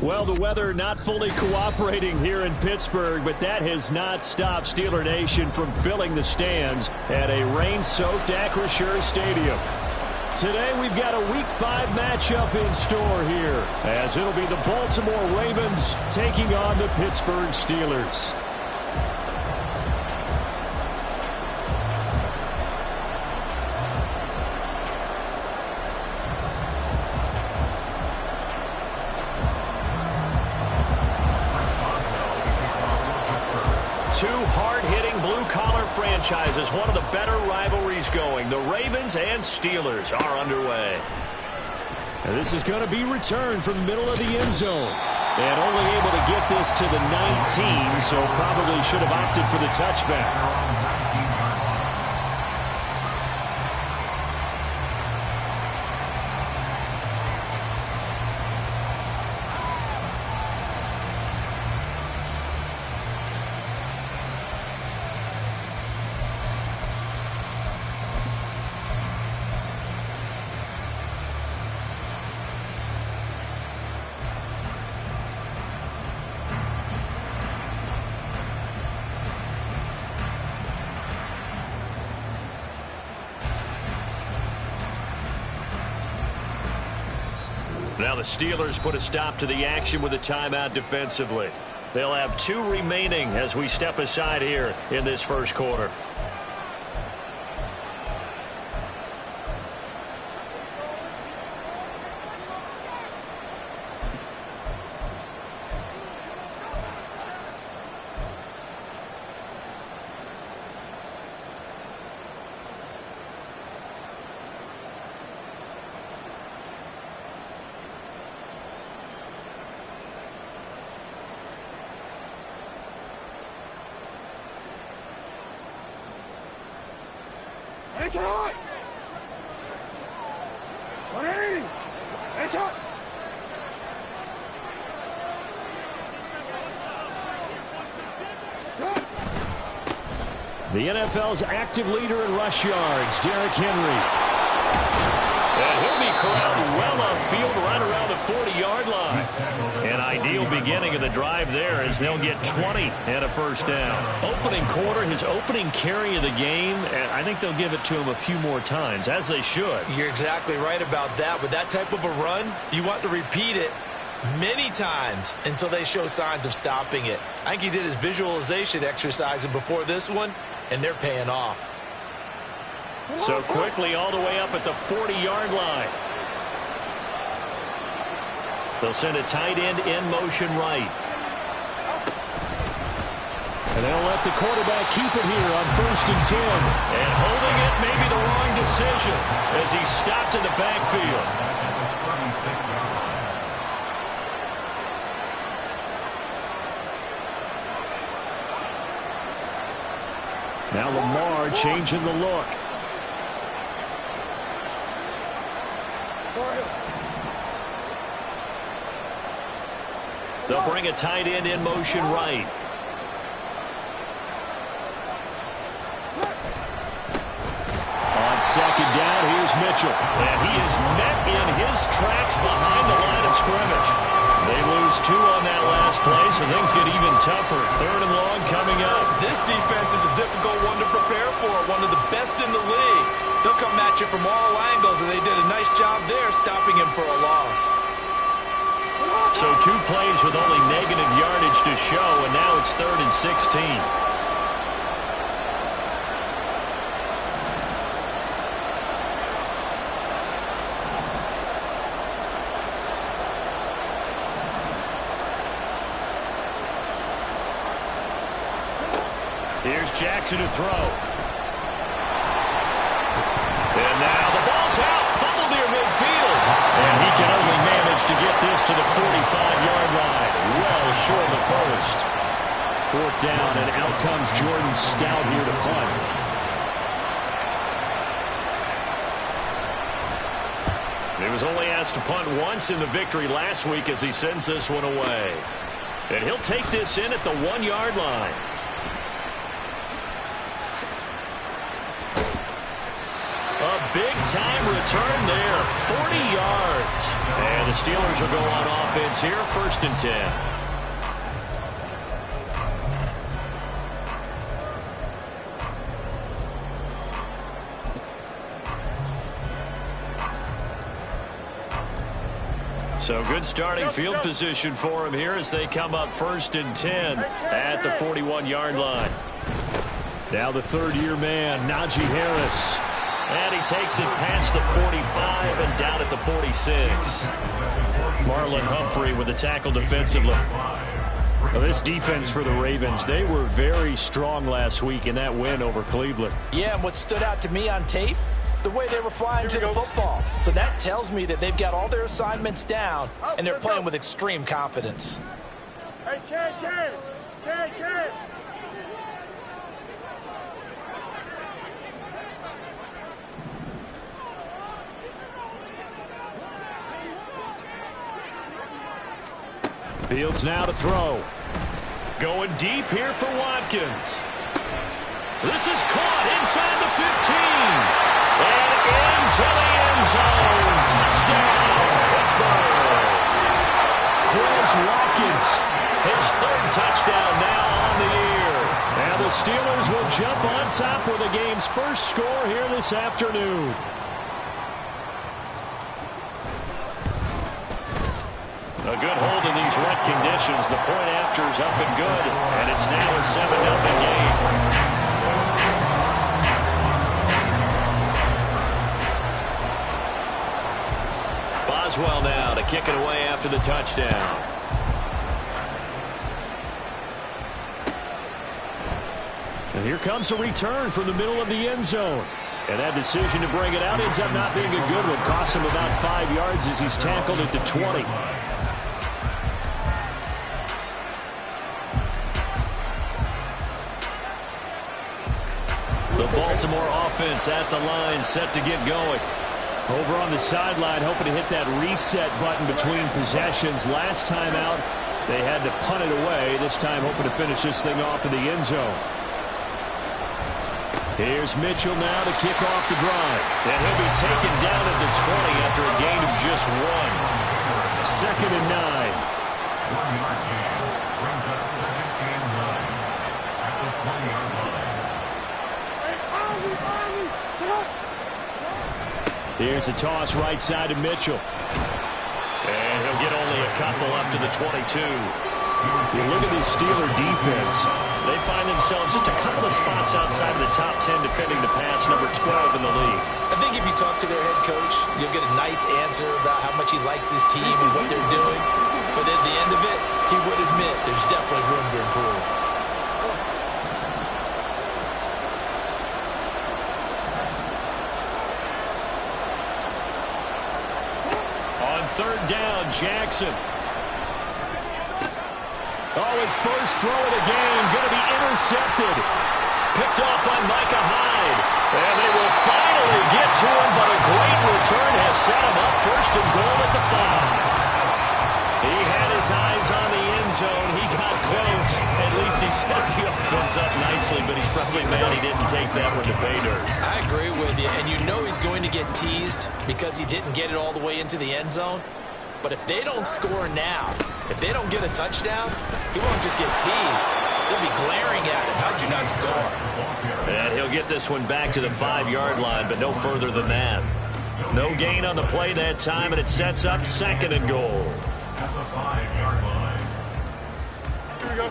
Well, the weather not fully cooperating here in Pittsburgh, but that has not stopped Steeler Nation from filling the stands at a rain-soaked Acrisure Stadium. Today we've got a Week 5 matchup in store here, as it'll be the Baltimore Ravens taking on the Pittsburgh Steelers. Two hard-hitting blue-collar franchises, one of the better rivalries going. The Ravens and Steelers are underway. And this is going to be returned from the middle of the end zone. And only able to get this to the 19, so probably should have opted for the touchback. Now the Steelers put a stop to the action with a timeout defensively. They'll have 2 remaining as we step aside here in this first quarter. It's hot! 180! It's hot! The NFL's active leader in rush yards, Derrick Henry. And he'll be corralled well upfield right around the 40-yard line. An ideal beginning of the drive there as they'll get 20 and a first down. Opening quarter, his opening carry of the game, and I think they'll give it to him a few more times, as they should. You're exactly right about that. With that type of a run, you want to repeat it many times until they show signs of stopping it. I think he did his visualization exercise before this one, and they're paying off. So quickly all the way up at the 40-yard line. They'll send a tight end in motion right. And they'll let the quarterback keep it here on 1st and 10. And holding it may be the wrong decision as he's stopped in the backfield. Now Lamar changing the look. They'll bring a tight end in motion right. On 2nd down, here's Mitchell. And he is met in his tracks behind the line of scrimmage. They lose 2 on that last play, so things get even tougher. 3rd and long coming up. This defense is a difficult one to prepare for, one of the best in the league. They'll come at you from all angles, and they did a nice job there stopping him for a loss. So 2 plays with only negative yardage to show, and now it's 3rd and 16. Here's Jackson to throw. And now the ball's out. Fumble near midfield. And he can only manage to get this to the 45-yard line. Well short of the first. 4th down, and out comes Jordan Stout here to punt. He was only asked to punt once in the victory last week as he sends this one away. And he'll take this in at the 1-yard line. A big-time return there, 40 yards. And the Steelers will go on offense here, 1st and 10. So good starting field position for him here as they come up 1st and 10 at the 41-yard line. Now the third-year man, Najee Harris. And he takes it past the 45 and down at the 46. Marlon Humphrey with the tackle defensively. Now this defense for the Ravens, they were very strong last week in that win over Cleveland. Yeah, and what stood out to me on tape, the way they were flying to the football. So that tells me that they've got all their assignments down, and they're playing with extreme confidence. Hey, Ken. Fields now to throw. Going deep here for Watkins. This is caught inside the 15. And into the end zone. Touchdown, Pittsburgh. Quez Watkins, his 3rd touchdown now on the year. And the Steelers will jump on top with the game's first score here this afternoon. A good hold in these wet conditions. The point after is up and good, and it's now a 7-0 game. Boswell now to kick it away after the touchdown. And here comes a return from the middle of the end zone. And that decision to bring it out ends up not being a good one. Costs him about 5 yards as he's tackled at the 20. The Baltimore offense at the line, set to get going. Over on the sideline, hoping to hit that reset button between possessions. Last time out, they had to punt it away. This time, hoping to finish this thing off in the end zone. Here's Mitchell now to kick off the drive. And he'll be taken down at the 20 after a gain of just 1. 2nd and 9. Here's a toss right side to Mitchell. And he'll get only a couple up to the 22. You look at this Steeler defense. They find themselves just a couple of spots outside of the top 10 defending the pass, number 12 in the league. I think if you talk to their head coach, you'll get a nice answer about how much he likes his team and what they're doing. But at the end of it, he would admit there's definitely room to improve. On 3rd down, Jackson. Oh, his first throw of the game going to be intercepted. Picked off by Micah Hyde. And they will finally get to him, but a great return has set him up 1st and goal at the 5. He had his eyes on the end zone. He got close. At least he set the offense up nicely, but he's probably mad he didn't take that one to pay dirt. I agree with you, and you know he's going to get teased because he didn't get it all the way into the end zone. But if they don't score now, if they don't get a touchdown, he won't just get teased. They'll be glaring at him. How'd you not score? And he'll get this one back to the 5-yard line, but no further than that. No gain on the play that time, and it sets up 2nd and goal. At the 5-yard line. Here we go.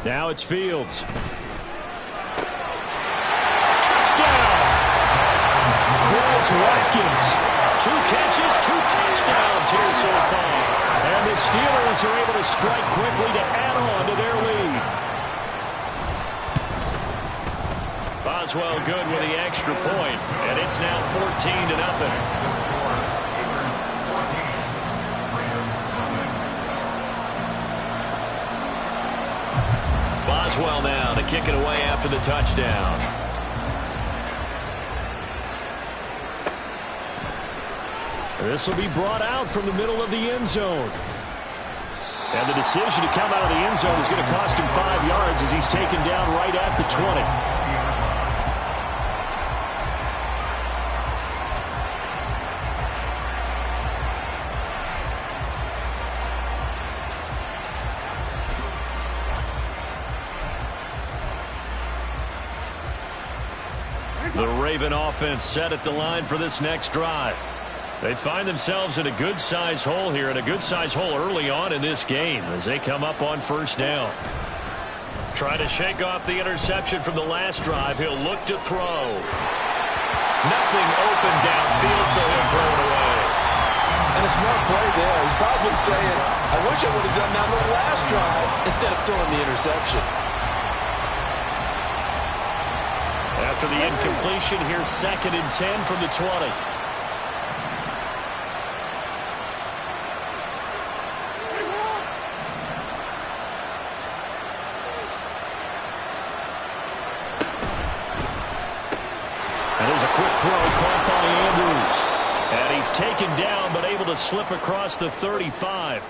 Now it's Fields. Touchdown! Quez Watkins. 2 catches, 2 touchdowns here so far. And the Steelers are able to strike quickly to add on to their lead. Boswell good with the extra point, and it's now 14-0. Boswell now to kick it away after the touchdown. This will be brought out from the middle of the end zone. And the decision to come out of the end zone is going to cost him 5 yards as he's taken down right at the 20. The Raven offense set at the line for this next drive. They find themselves in a good-sized hole here, and a good-sized hole early on in this game as they come up on first down. Trying to shake off the interception from the last drive. He'll look to throw. Nothing open downfield, so he'll throw it away. And a smart play there. He's probably saying, I wish I would have done that on the last drive instead of throwing the interception. After the incompletion, here's 2nd and 10 from the 20. And there's a quick throw caught by Andrews. And he's taken down but able to slip across the 35.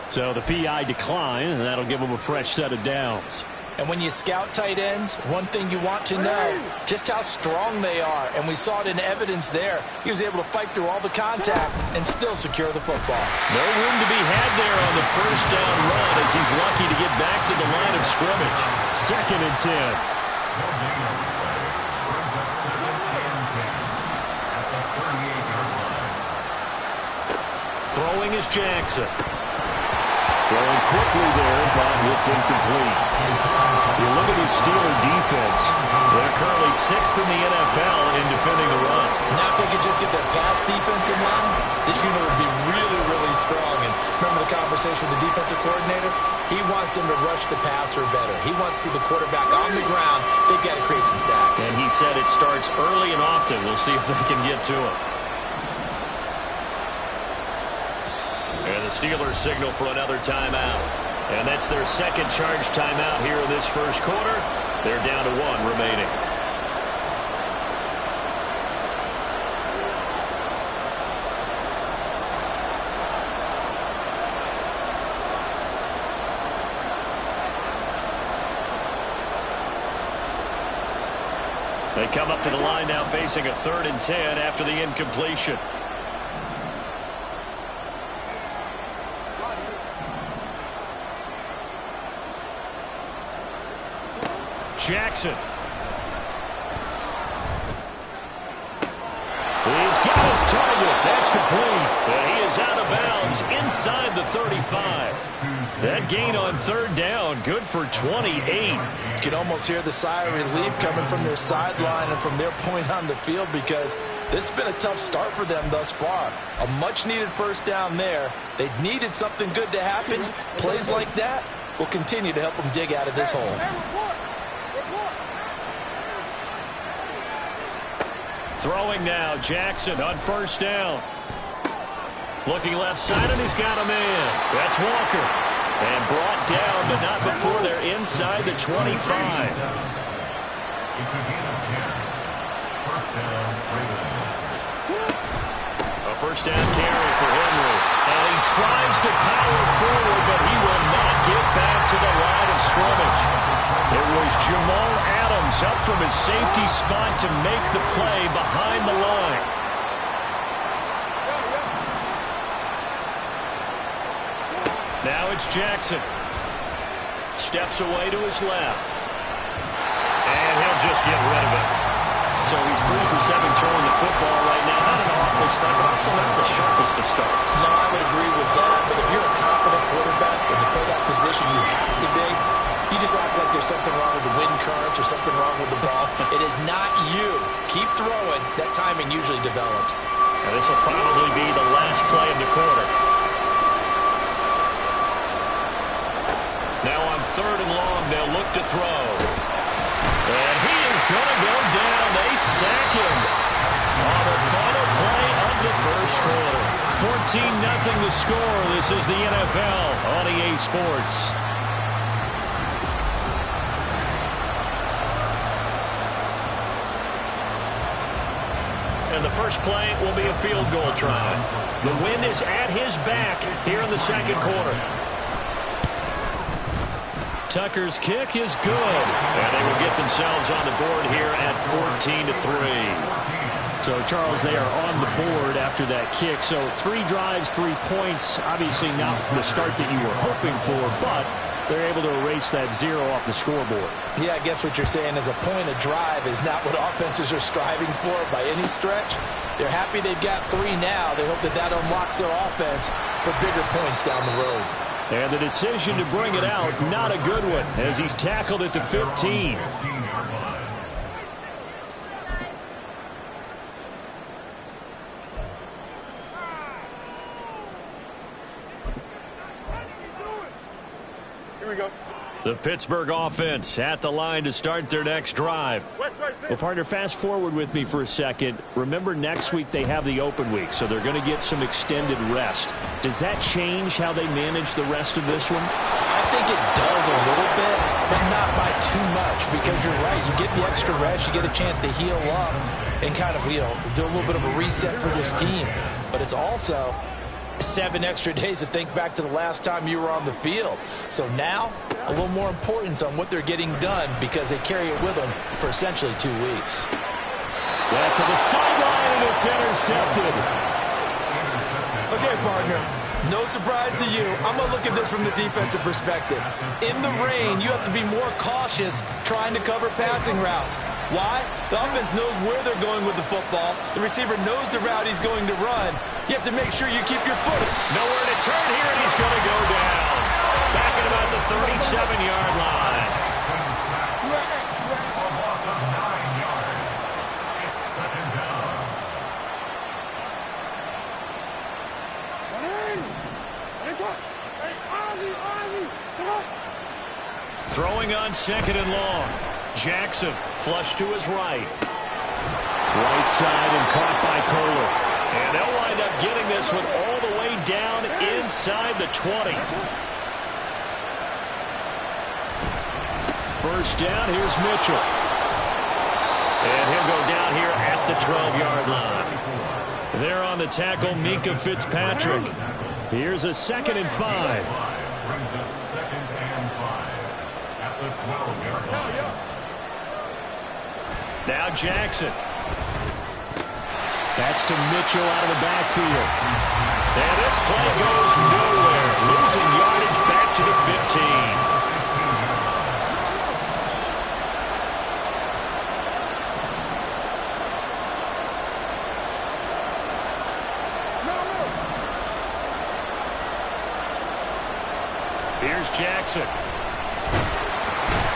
So the PI decline, and that'll give him a fresh set of downs. And when you scout tight ends, one thing you want to know, just how strong they are. And we saw it in evidence there. He was able to fight through all the contact and still secure the football. No room to be had there on the first down run as he's lucky to get back to the line of scrimmage. 2nd and 10. Throwing is Jackson. Throwing quickly there, but it's incomplete. You look at the Steeler defense. They're currently 6th in the NFL in defending the run. Now if they could just get their pass defense in line, this unit would be really, really strong. And remember the conversation with the defensive coordinator? He wants them to rush the passer better. He wants to see the quarterback on the ground. They've got to create some sacks. And he said it starts early and often. We'll see if they can get to him. And the Steelers signal for another timeout. And that's their second charge timeout here in this first quarter. They're down to 1 remaining. They come up to the line now facing a 3rd and 10 after the incompletion. Jackson. He's got his target. That's complete. And he is out of bounds inside the 35. That gain on 3rd down, good for 28. You can almost hear the sigh of relief coming from their sideline and from their point on the field because this has been a tough start for them thus far. A much-needed first down there. They needed something good to happen. Plays like that will continue to help them dig out of this hole. Throwing now, Jackson on first down. Looking left side, and he's got a man. That's Walker. And brought down, but not before they're inside the 25. It's a gain of 10. First down, Ravens. A first down carry for Henry. And he tries to power forward, but he will not get back to the line of scrimmage. It was Jamal Adams up from his safety spot to make the play behind the line. Now it's Jackson. Steps away to his left. And he'll just get rid of it. So he's 3 for 7 throwing the football right now. Not an awful start, but also not the sharpest of starts. No, I would agree with that. But if you're a confident quarterback and you play that position, you have to be. You just act like there's something wrong with the wind currents or something wrong with the ball. It is not you. Keep throwing. That timing usually develops. And this will probably be the last play of the quarter. Now on 3rd and long, they'll look to throw. And he is going to go down. They sack him on the final play of the first quarter. 14-0 the score. This is the NFL on EA Sports. And the first play will be a field goal try. The wind is at his back here in the second quarter. Tucker's kick is good. And they will get themselves on the board here at 14-3. So, Charles, they are on the board after that kick. So 3 drives, 3 points. Obviously not the start that you were hoping for, but they're able to erase that 0 off the scoreboard. Yeah, I guess what you're saying is a point of drive is not what offenses are striving for by any stretch. They're happy they've got 3 now. They hope that that unlocks their offense for bigger points down the road. And the decision to bring it out, not a good one, as he's tackled at the 15. Here we go. The Pittsburgh offense at the line to start their next drive. Well, partner, fast forward with me for a second. Remember, next week they have the open week, so they're going to get some extended rest. Does that change how they manage the rest of this one? I think it does a little bit, but not by too much, because you're right. You get the extra rest, you get a chance to heal up and kind of, do a little bit of a reset for this team. But it's also 7 extra days to think back to the last time you were on the field. So now, a little more importance on what they're getting done because they carry it with them for essentially 2 weeks. That's to the sideline, and it's intercepted. Okay, partner. No surprise to you. I'm going to look at this from the defensive perspective. In the rain, you have to be more cautious trying to cover passing routes. Why? The offense knows where they're going with the football. The receiver knows the route he's going to run. You have to make sure you keep your foot. Nowhere to turn here, and he's going to go down. Back at about the 37-yard line. Throwing on 2nd and long. Jackson flush to his right. Right side and caught by Kohler. And they'll wind up getting this one all the way down inside the 20. First down, here's Mitchell. And he'll go down here at the 12-yard line. There on the tackle, Minkah Fitzpatrick. Here's a 2nd and 5. Now Jackson. That's to Mitchell out of the backfield. And this play goes nowhere. Losing yardage back to the 15. Here's Jackson.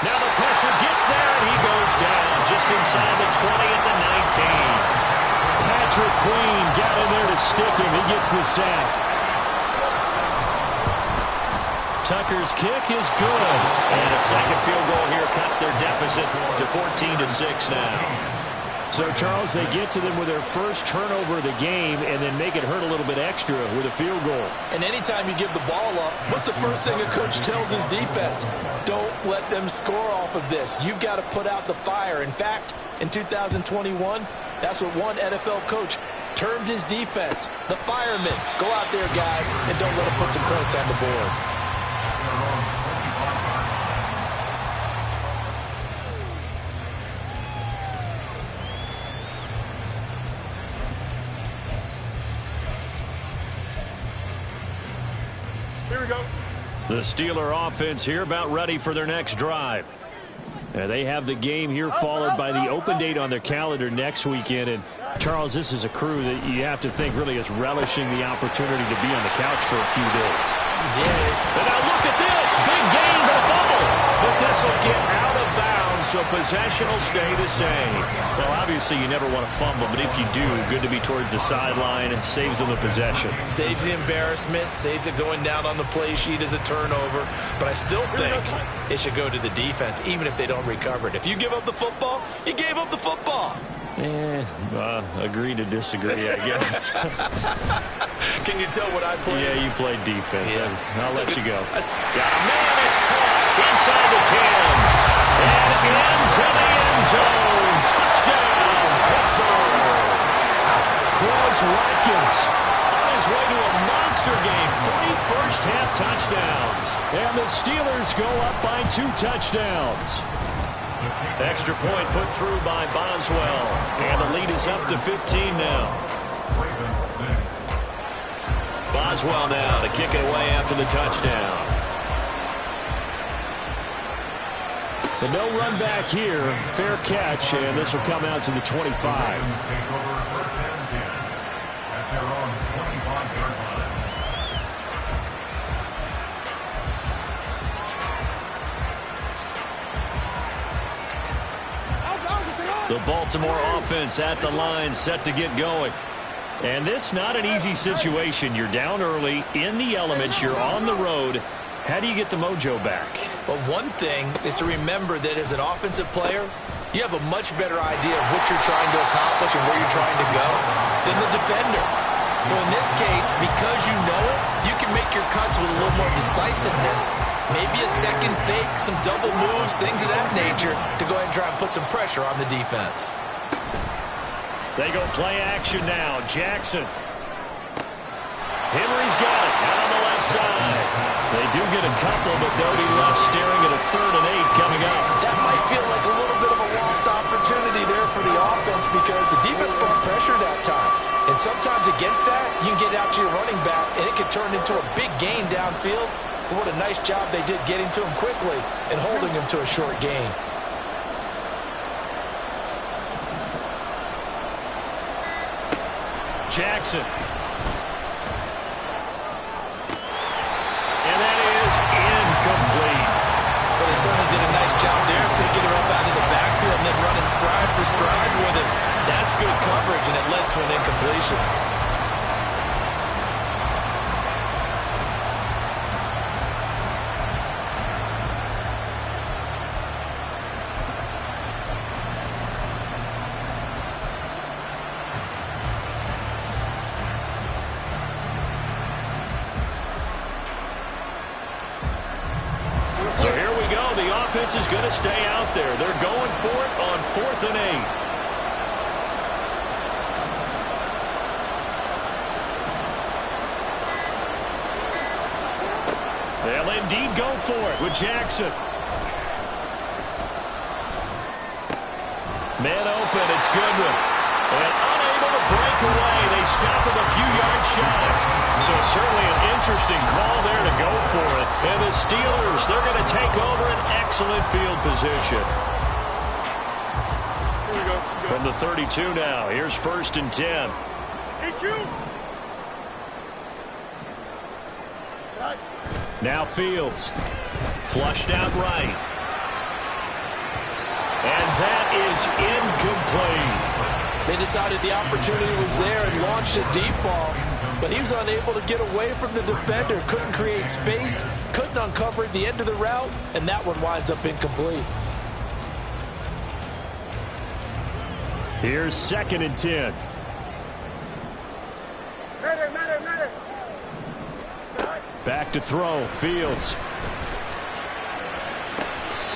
Now the pressure gets there, and he goes down just inside the 20 at the 19. Patrick Queen got in there to stick him. He gets the sack. Tucker's kick is good. And a second field goal here cuts their deficit to 14-6 now. So, Charles, they get to them with their first turnover of the game and then make it hurt a little bit extra with a field goal. And anytime you give the ball up, what's the first thing a coach tells his defense? Don't let them score off of this. You've got to put out the fire. In fact, in 2021, that's what one NFL coach termed his defense. The firemen. Go out there, guys, and don't let them put some points on the board. Here we go. The Steeler offense here about ready for their next drive. They have the game here followed by the open date on their calendar next weekend. And Charles, this is a crew that you have to think really is relishing the opportunity to be on the couch for a few days. Yeah. And now look at this. Big gain, but a fumble. But this will get out of bounds, so possession will stay the same. Well, obviously you never want to fumble, but if you do, good to be towards the sideline. It saves them the possession. Saves the embarrassment, saves it going down on the play sheet as a turnover. But I still think it should go to the defense, even if they don't recover it. If you give up the football, you gave up the football. Agree to disagree, I guess. Can you tell what I played? Yeah, you played defense. Yeah. I'll let you go. Got a man, it's caught inside the 10. And into the end zone. Touchdown, Pittsburgh. Quez Watkins on his way to a monster game. 3 first-half touchdowns. And the Steelers go up by 2 touchdowns. Extra point put through by Boswell. And the lead is up to 15 now. Boswell now to kick it away after the touchdown. And no run back here. Fair catch, and this will come out to the 25. The Baltimore offense at the line, set to get going. And this not an easy situation. You're down early, in the elements, you're on the road. How do you get the mojo back? Well, one thing is to remember that as an offensive player, you have a much better idea of what you're trying to accomplish and where you're trying to go than the defender. So in this case, because you know it, you can make your cuts with a little more decisiveness. Maybe a second fake, some double moves, things of that nature to go ahead and try and put some pressure on the defense. They go play action now. Jackson. Henry's got it out on the left side. They do get a couple, but Doty left staring at a 3rd and 8 coming up. That might feel like a little bit of a lost opportunity there for the offense because the defense brought pressure that time. And sometimes against that, you can get out to your running back, and it can turn into a big gain downfield. But what a nice job they did getting to him quickly and holding him to a short gain. Jackson. And that is incomplete. Well, they certainly did a nice job there, picking him up out of the backfield and then running stride for stride with it. That's good coverage, and it led to an incompletion. So here we go. The offense is going to stay out there. They're going for it on 4th and 8. They'll indeed go for it with Jackson. Man open, it's Goodwin. And unable to break away. They stop him a few yards shy. So certainly an interesting call there to go for it. And the Steelers, they're going to take over an excellent field position. From the 32 now, here's 1st and 10. Now Fields. Flushed out right. And that is incomplete. They decided the opportunity was there and launched a deep ball, but he was unable to get away from the defender, couldn't create space, couldn't uncover at the end of the route, and that one winds up incomplete. Here's 2nd and 10. Back to throw. Fields.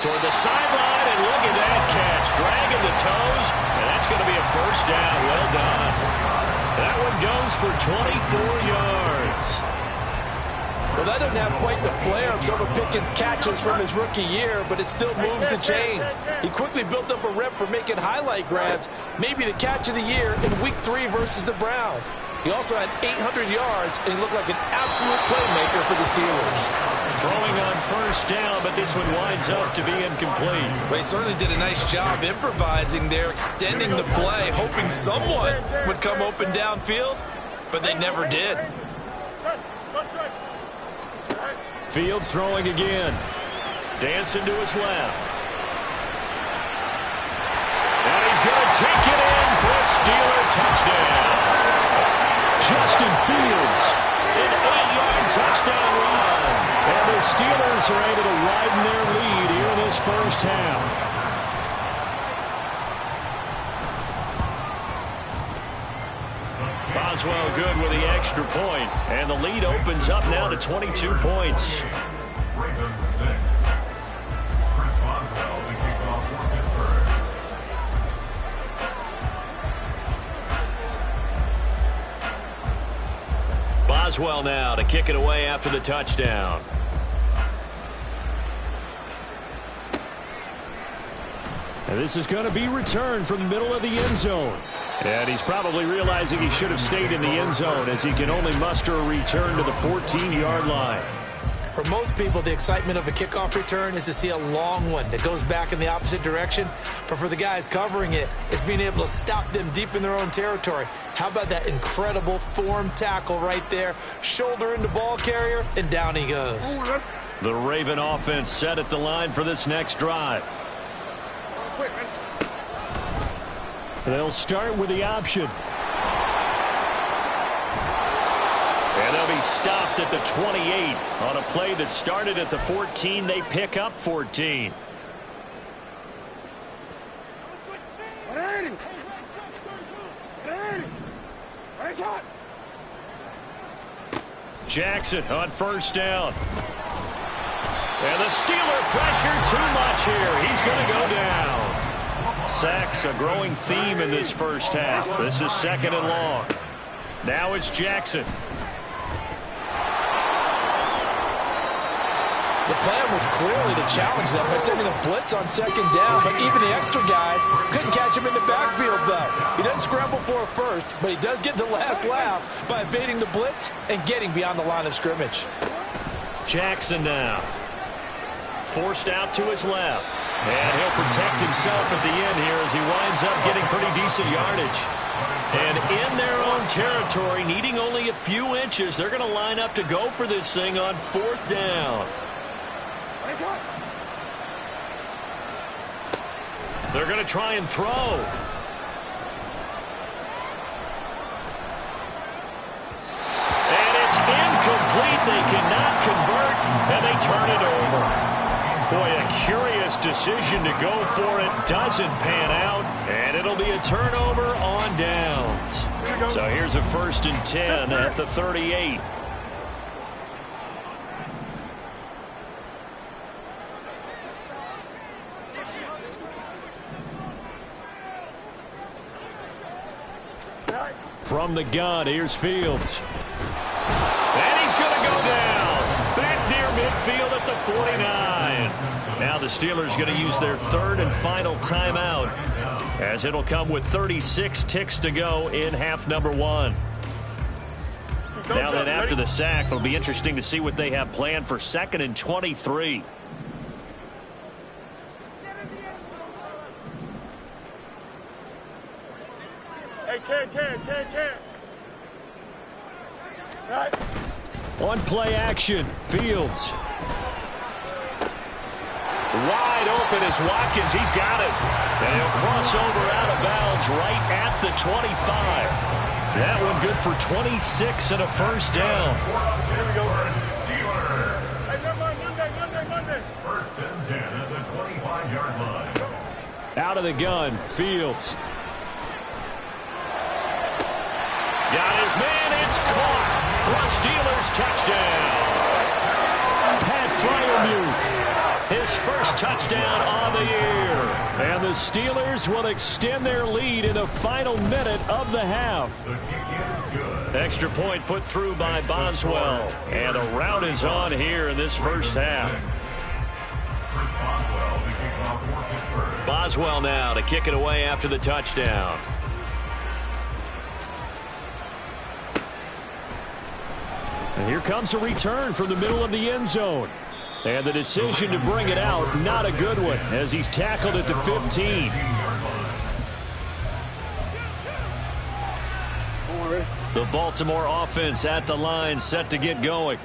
Toward the sideline, and look at that catch. Dragging the toes, and that's going to be a 1st down. Well done. That one goes for 24 yards. Well, that doesn't have quite the flair of some of Pickens' catches from his rookie year, but it still moves the chains. He quickly built up a rep for making highlight grabs, maybe the catch of the year in Week 3 versus the Browns. He also had 800 yards, and he looked like an absolute playmaker for the Steelers. Throwing on 1st down, but this one winds up to be incomplete. Well, he certainly did a nice job improvising there, extending the play, hoping someone would come open downfield, but they never did. Fields throwing again. Dancing to his left. And he's going to take it in for a Steeler touchdown. Justin Fields. An 8-yard touchdown run. And the Steelers are able to widen their lead here in this 1st half. Boswell good with the extra point. And the lead opens up now to 22 points. Ravens 6. Chris Boswell, the kickoff for Pittsburgh. Boswell now to kick it away after the touchdown. And this is going to be returned from the middle of the end zone. And he's probably realizing he should have stayed in the end zone as he can only muster a return to the 14-yard line. For most people, the excitement of a kickoff return is to see a long one that goes back in the opposite direction. But for the guys covering it, it's being able to stop them deep in their own territory. How about that incredible form tackle right there? Shoulder into ball carrier, and down he goes. The Raven offense set at the line for this next drive. They'll start with the option. And they'll be stopped at the 28. On a play that started at the 14, they pick up 14. Jackson on first down. And the Steeler pressure too much here. He's going to go down. Sacks a growing theme in this first half. This is 2nd and long. Now it's Jackson. The plan was clearly to challenge them by sending a blitz on 2nd down, but even the extra guys couldn't catch him in the backfield, though. He doesn't scramble for a first, but he does get the last laugh by evading the blitz and getting beyond the line of scrimmage. Jackson now. Forced out to his left. And he'll protect himself at the end here as he winds up getting pretty decent yardage. And in their own territory, needing only a few inches, they're going to line up to go for this thing on 4th down. They're going to try and throw. And it's incomplete. They cannot convert, and they turn it over. Boy, a curious decision to go for it. Doesn't pan out, and it'll be a turnover on downs. So here's a 1st and 10 at the 38. From the gun, here's Fields. And he's going to go down. Back near midfield at the 49. Now the Steelers going to use their 3rd and final timeout, as it'll come with 36 ticks to go in half number 1. Now then, after the sack, it'll be interesting to see what they have planned for 2nd and 23. Hey, Ken. Right. On play action, Fields. Wide open is Watkins. He's got it. And he'll cross over out of bounds right at the 25. That one good for 26 and a 1st down. Here we go. Steelers. Hey, Monday. 1st and 10 at the 25-yard line. Out of the gun, Fields. Got his man. It's caught for a Steelers touchdown. Pat Freiermuth. His first touchdown on the year. And the Steelers will extend their lead in the final minute of the half. The kick is good. Extra point put through by Boswell. And a rout is on here in this first half. Chris Boswell to kick off for Pittsburgh. Boswell now to kick it away after the touchdown. And here comes a return from the middle of the end zone. And the decision to bring it out, not a good one, as he's tackled at the 15. The Baltimore offense at the line, set to get going.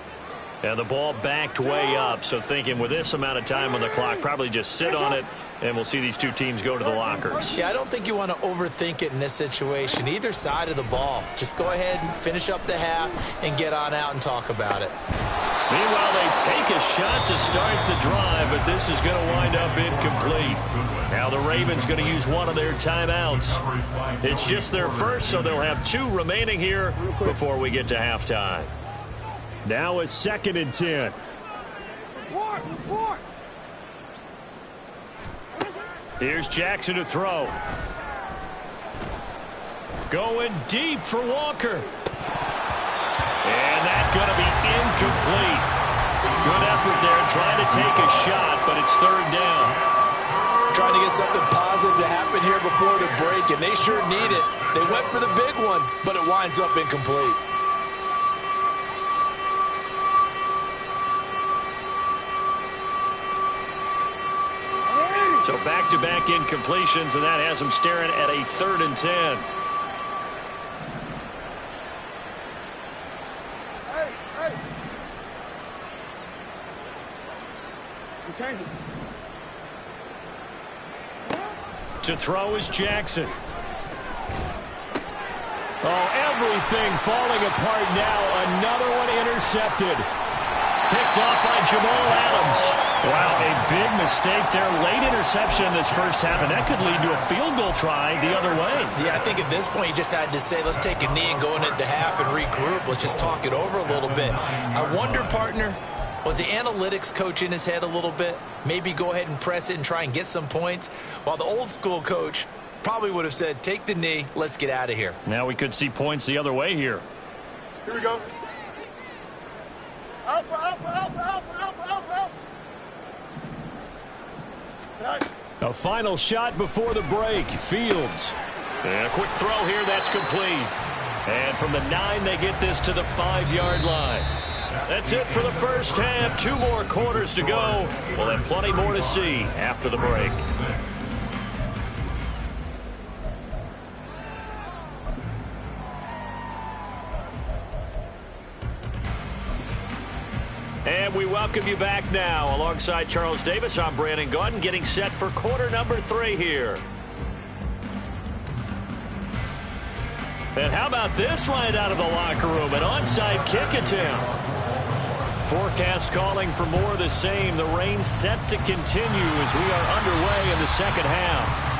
And the ball backed way up, so thinking with this amount of time on the clock, probably just sit on it, and we'll see these two teams go to the lockers. Yeah, I don't think you want to overthink it in this situation. Either side of the ball. Just go ahead and finish up the half and get on out and talk about it. Meanwhile, they take a shot to start the drive, but this is going to wind up incomplete. Now the Ravens going to use one of their timeouts. It's just their first, so they'll have 2 remaining here before we get to halftime. Now a 2nd and 10. Here's Jackson to throw. Going deep for Walker. And that's going to be incomplete. Good effort there trying to take a shot, but it's 3rd down. trying to get something positive to happen here before the break, and they sure need it. They went for the big one, but it winds up incomplete. So back-to-back incompletions, and that has them staring at a 3rd and 10. Hey, hey. I'm changing. To throw is Jackson. Oh, everything falling apart now. Another one intercepted. Picked off by Jamal Adams. Wow, a big mistake there. Late interception in this first half, and that could lead to a field goal try the other way. Yeah, I think at this point you just had to say, let's take a knee and go into the half and regroup. Let's just talk it over a little bit. I wonder, partner, was the analytics coach in his head a little bit? Maybe go ahead and press it and try and get some points, while the old school coach probably would have said, take the knee, let's get out of here. Now we could see points the other way here. Here we go. Alpha, alpha, alpha, alpha, alpha, alpha, alpha. Right. A final shot before the break. Fields. And a quick throw here, that's complete. And from the 9, they get this to the 5-yard line. That's it for the first half. 2 more quarters to go. We'll have plenty more to see after the break. And we welcome you back now. Alongside Charles Davis, I'm Brandon Gaudin, getting set for quarter number 3 here. And how about this right out of the locker room? An onside kick attempt. Forecast calling for more of the same. The rain set to continue as we are underway in the second half.